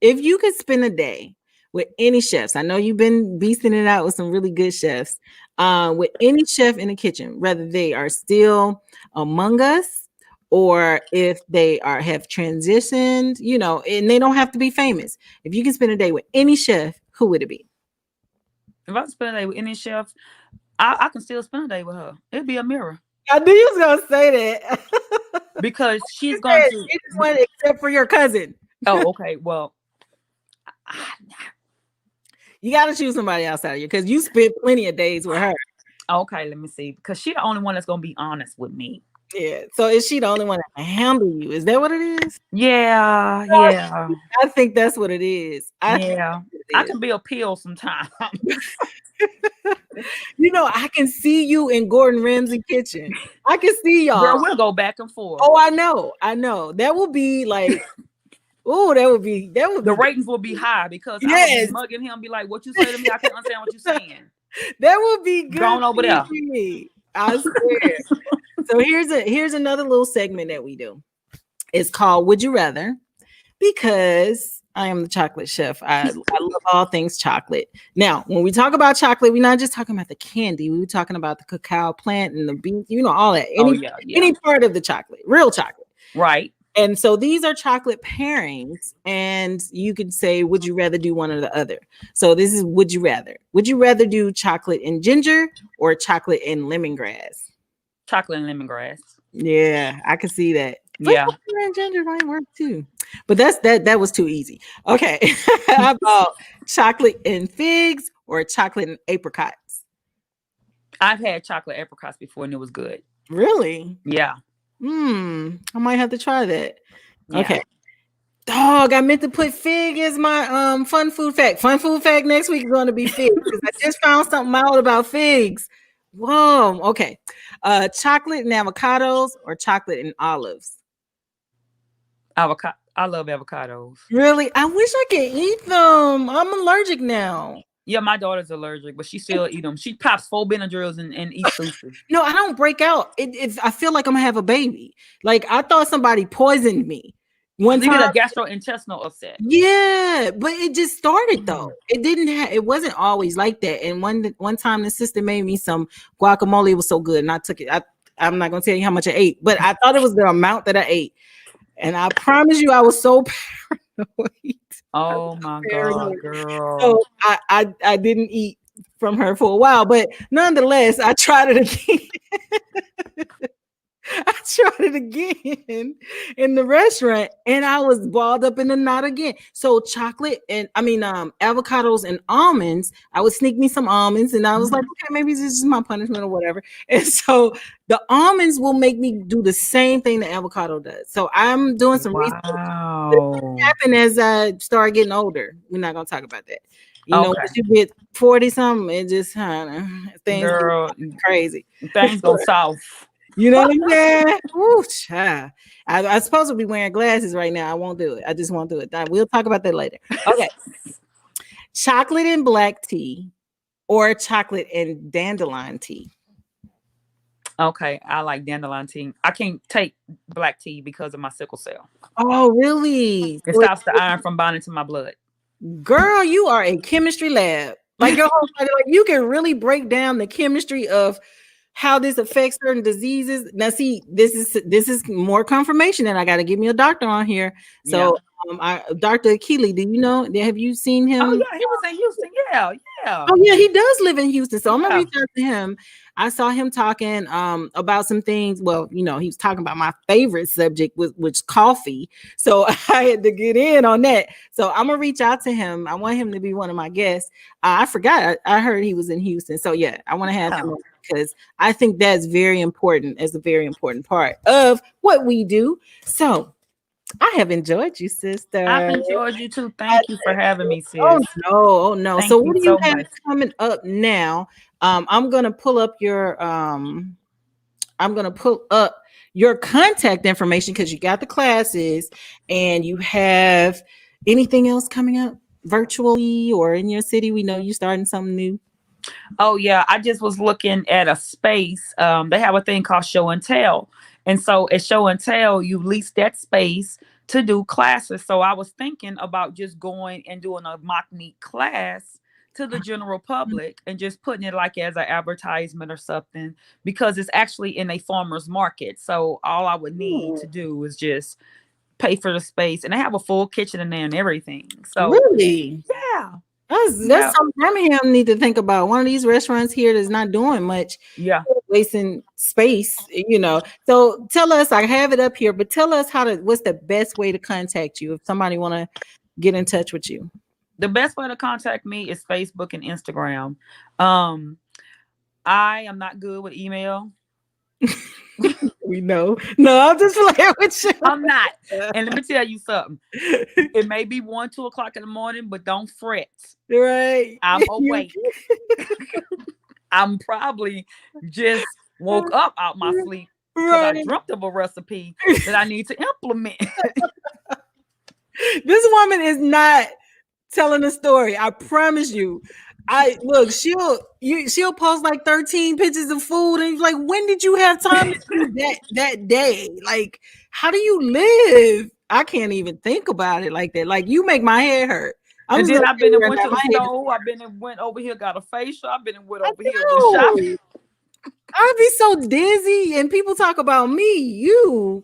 If you could spend a day with any chefs, I know you've been beasting it out with some really good chefs, with any chef in the kitchen, whether they are still among us or if they have transitioned, and they don't have to be famous. If you can spend a day with any chef, who would it be? If I spend a day with any chef, I can still spend a day with her. It'd be Amira. I knew you was gonna say that because she's going to. Except for your cousin. Oh, okay. Well, you got to choose somebody outside of you because you spent plenty of days with her. Okay, let me see. Because she's the only one that's gonna be honest with me. Yeah. So is she the only one that can handle you? Is that what it is? Yeah. I think that's what it is. I can be a pill sometimes. I can see you in Gordon Ramsay kitchen. I can see y'all. Girl, we'll go back and forth. Oh, I know. That will be like, that would be the ratings will be high because I would be mugging him, be like, what you say to me, I can't understand what you're saying. That would be good. Going over there. I swear. So here's another little segment that we do. It's called Would You Rather, because I am the chocolate chef. I love all things chocolate. Now, when we talk about chocolate, we're not just talking about the candy. We were talking about the cacao plant and the beans, all that. Any part of the chocolate, real chocolate. Right. And so these are chocolate pairings, and you could say, would you rather do one or the other? So this is would you rather. Would you rather do chocolate and ginger or chocolate and lemongrass? Chocolate and lemongrass. Yeah, I can see that. Yeah. Chocolate and ginger might work too. But that was too easy. Okay. How about chocolate and figs or chocolate and apricots? I've had chocolate apricots before and it was good. Really? Yeah. I might have to try that. Yeah. Okay. Dog, I meant to put fig as my fun food fact. Fun food fact next week is going to be figs because I just found something out about figs. Whoa. Okay. Chocolate and avocados or chocolate and olives? Avocado. I love avocados. Really? I wish I could eat them. I'm allergic now. Yeah, my daughter's allergic, but she still eat them. She pops 4 Benadryls and eats sushi. No, I don't break out. I feel like I'm gonna have a baby. Like I thought somebody poisoned me one You get time. a gastrointestinal upset. Yeah, but it just started though. It didn't it wasn't always like that. And one time the sister made me some guacamole. It was so good, and I took it. I'm not gonna tell you how much I ate, but I thought it was the amount that I ate. And I promise you, I was so paranoid. Oh my God, girl. So I didn't eat from her for a while, but nonetheless, I tried it again. I tried it again in the restaurant and I was balled up in the knot again. So chocolate and avocados and almonds, I would sneak me some almonds and I was like, okay, maybe this is my punishment or whatever. And so the almonds will make me do the same thing the avocado does. So I'm doing some research. What happened as I start getting older? We're not gonna talk about that. You know, once you get 40 something, it just things get crazy. Things go south. You know what I'm saying? Ooh, child. I'm supposed to be wearing glasses right now. I won't do it. I just won't do it. We'll talk about that later. Okay. Chocolate and black tea or chocolate and dandelion tea? Okay, I like dandelion tea. I can't take black tea because of my sickle cell. Oh, really? It stops the iron from bonding to my blood. Girl, you are a chemistry lab. Like your whole body, like you can really break down the chemistry of how this affects certain diseases. Now, see, this is more confirmation, and I got to give me a doctor on here. So, Dr. Akili, do you know? Have you seen him? Oh yeah, he was in Houston. Yeah. Oh yeah, he does live in Houston. So I'm gonna reach out to him. I saw him talking about some things. Well, you know, he was talking about my favorite subject, which coffee. So I had to get in on that. So I'm gonna reach out to him. I want him to be one of my guests. I forgot. I heard he was in Houston. So yeah, I want to have him because I think that's very important as a very important part of what we do. So I have enjoyed you, sister. I've enjoyed you too. Thank you for having me, sis. Oh no. Thank so what do you have much. coming up now? I'm gonna pull up your contact information because you got the classes and you have anything else coming up virtually or in your city. We know you starting something new. Oh yeah, I just was looking at a space. They have a thing called show and tell. And so at show and tell, you lease that space to do classes. So I was thinking about just going and doing a mock meat class to the general public and just putting it like as an advertisement or something because it's actually in a farmer's market. So all I would need to do is just pay for the space and I have a full kitchen in there and everything. So really? Yeah. That's something Birmingham need to think about. One of these restaurants here that's not doing much. Yeah. Wasting space, you know. So tell us, I have it up here, but tell us what's the best way to contact you if somebody want to get in touch with you. The best way to contact me is Facebook and Instagram. I am not good with email. We know. No, I'm just playing with you. I'm not. And let me tell you something. It may be 1, 2 o'clock in the morning, but don't fret. Right. I'm awake. I'm probably just woke up out my sleep because I dreamt of a recipe that I need to implement. This woman is not telling a story. I promise you. She'll post like 13 pictures of food and like, when did you have time to do that day? Like, how do you live? I can't even think about it like that. Like, you make my head hurt. And then I've been and went to the stove. I've been and went over here, got a facial. I've been and went over here with shopping. I'd be so dizzy, and people talk about me.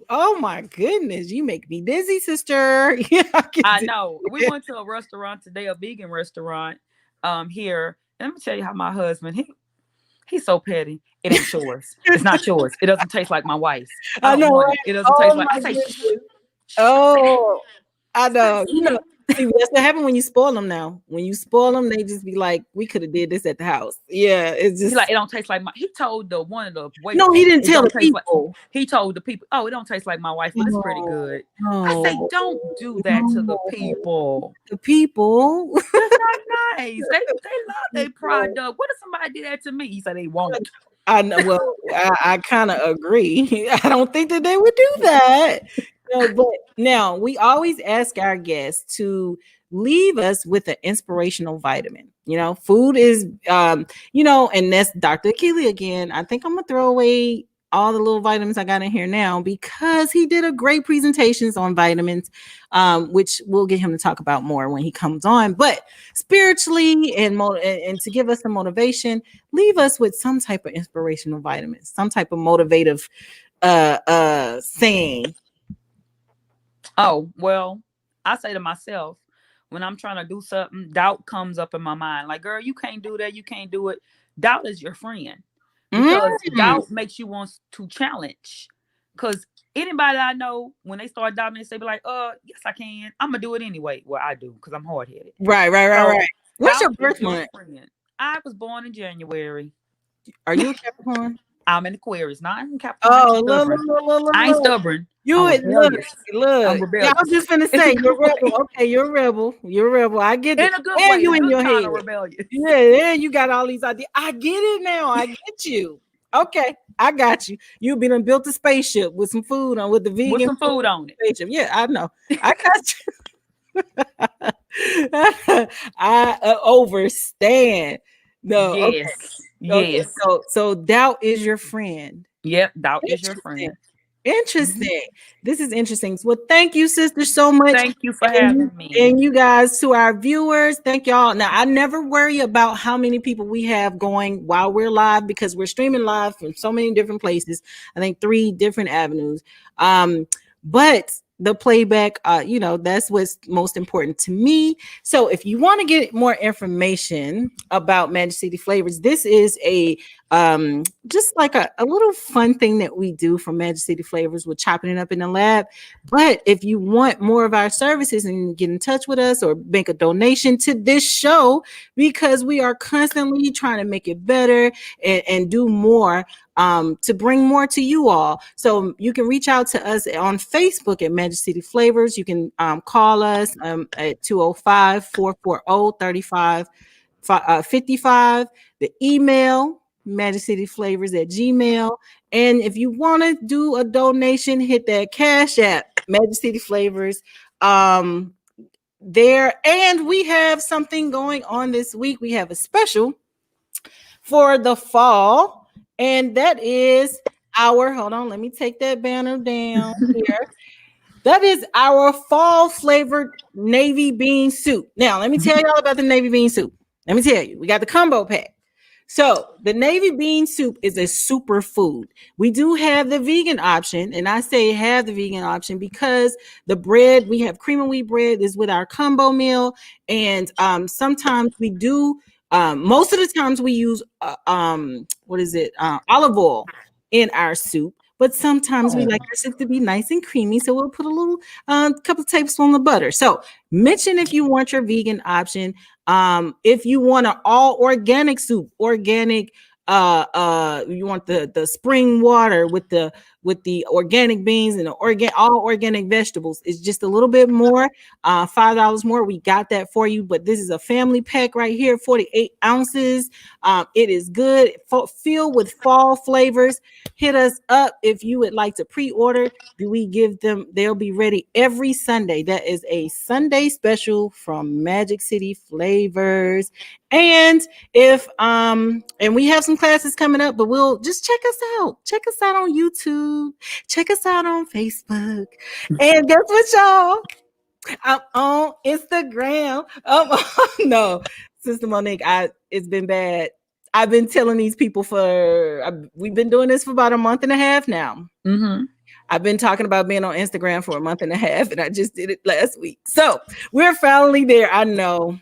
Oh my goodness, you make me dizzy, sister. Yeah, I know. We went to a restaurant today, a vegan restaurant here. And let me tell you how my husband, he's so petty. It ain't yours. It's not yours. It doesn't taste like my wife's. I know. Right? It doesn't taste like. I say, I know. You know. See, that's what happens when you spoil them now. When you spoil them, they just be like, we could have did this at the house. Yeah, it's just like, it don't taste like my. He told one of the waiters. No, he didn't tell the people. He told the people, oh, it don't taste like my wife, but it's pretty good. I say, don't do that to the people. The people. That's not nice. They love their product. What if somebody did that to me? He said they won't. I know. Well, I kind of agree. I don't think that they would do that. But now we always ask our guests to leave us with an inspirational vitamin. Food is, and that's Dr. Akili again. I think I'm gonna throw away all the little vitamins I got in here now because he did a great presentations on vitamins, which we'll get him to talk about more when he comes on. But spiritually and to give us some motivation, leave us with some type of inspirational vitamins, some type of motivative saying. Oh, well, I say to myself, when I'm trying to do something, doubt comes up in my mind. Like, girl, you can't do that. You can't do it. Doubt is your friend because doubt makes you want to challenge. Because anybody I know, when they start doubting, they say, be like, yes, I can. I'm going to do it anyway. Well, I do because I'm hard-headed. Right. What's your birth month? I was born in January. Are you a Capricorn? I'm an Aquarius, not in Capricorn. Oh, look. I ain't stubborn. Look. I'm rebellious. Yeah, I was just gonna say you're a rebel. Okay, you're a rebel. You're a rebel. I get it. In a good way. You in your head. Rebellious. Yeah, you got all these ideas. I get it now. I get you. Okay, I got you. You've been built a spaceship with some food on, with the vegan with some food on it. Spaceship. Yeah, I know. I got you. I overstand. No. Yes. Okay. Yes. So doubt is your friend. Yep, doubt is your friend. Interesting. Mm-hmm. This is interesting. Well, thank you, sister, so much. Thank you for having me. And you guys, to our viewers, thank y'all. Now, I never worry about how many people we have going while we're live because we're streaming live from so many different places. I think 3 different avenues. But the playback, that's what's most important to me. So if you want to get more information about Magic City Flavors, this is a just like a little fun thing that we do for Magic City Flavors with chopping it up in the lab. But if you want more of our services and get in touch with us or make a donation to this show, because we are constantly trying to make it better and do more to bring more to you all. So you can reach out to us on Facebook at Magic City Flavors. You can call us at 205-440-3555. The email, magiccityflavors@gmail. And if you want to do a donation, hit that Cash App, Magic City Flavors. There. And we have something going on this week. We have a special for the fall. And that is hold on, let me take that banner down here. That is our fall flavored navy bean soup. Now, let me tell y'all about the navy bean soup. Let me tell you, we got the combo pack. So the navy bean soup is a super food. We do have the vegan option, and I say have the vegan option because the bread, we have cream of wheat bread is with our combo meal, and sometimes we do. Most of the times we use olive oil in our soup, but sometimes we like our soup to be nice and creamy, so we'll put a little couple of tablespoons of butter. So mention if you want your vegan option. If you want an all organic soup, organic, you want the spring water with the organic beans and all organic vegetables. It's just a little bit more, $5 more. We got that for you, but this is a family pack right here, 48 ounces. It is good, filled with fall flavors. Hit us up if you would like to pre-order. Do we give them? They'll be ready every Sunday. That is a Sunday special from Magic City Flavors. And if and we have some classes coming up, but we'll just check us out. Check us out on YouTube. Check us out on Facebook. And guess what, y'all? I'm on Instagram. No, Sister Monique, it's been bad. I've been telling these people we've been doing this for about a month and a half now. Mm-hmm. I've been talking about being on Instagram for a month and a half, and I just did it last week. So we're finally there. I know.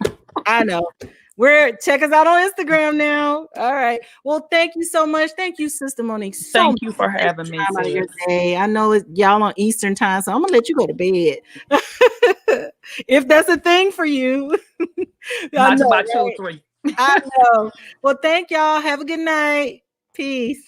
Check us out on Instagram now. All right. Well, thank you so much. Thank you, Sister Monique. Thank you for having me. Your day. I know y'all on Eastern time, so I'm gonna let you go to bed. If that's a thing for you. Not about 2 or 3. I know. Well, thank y'all. Have a good night. Peace.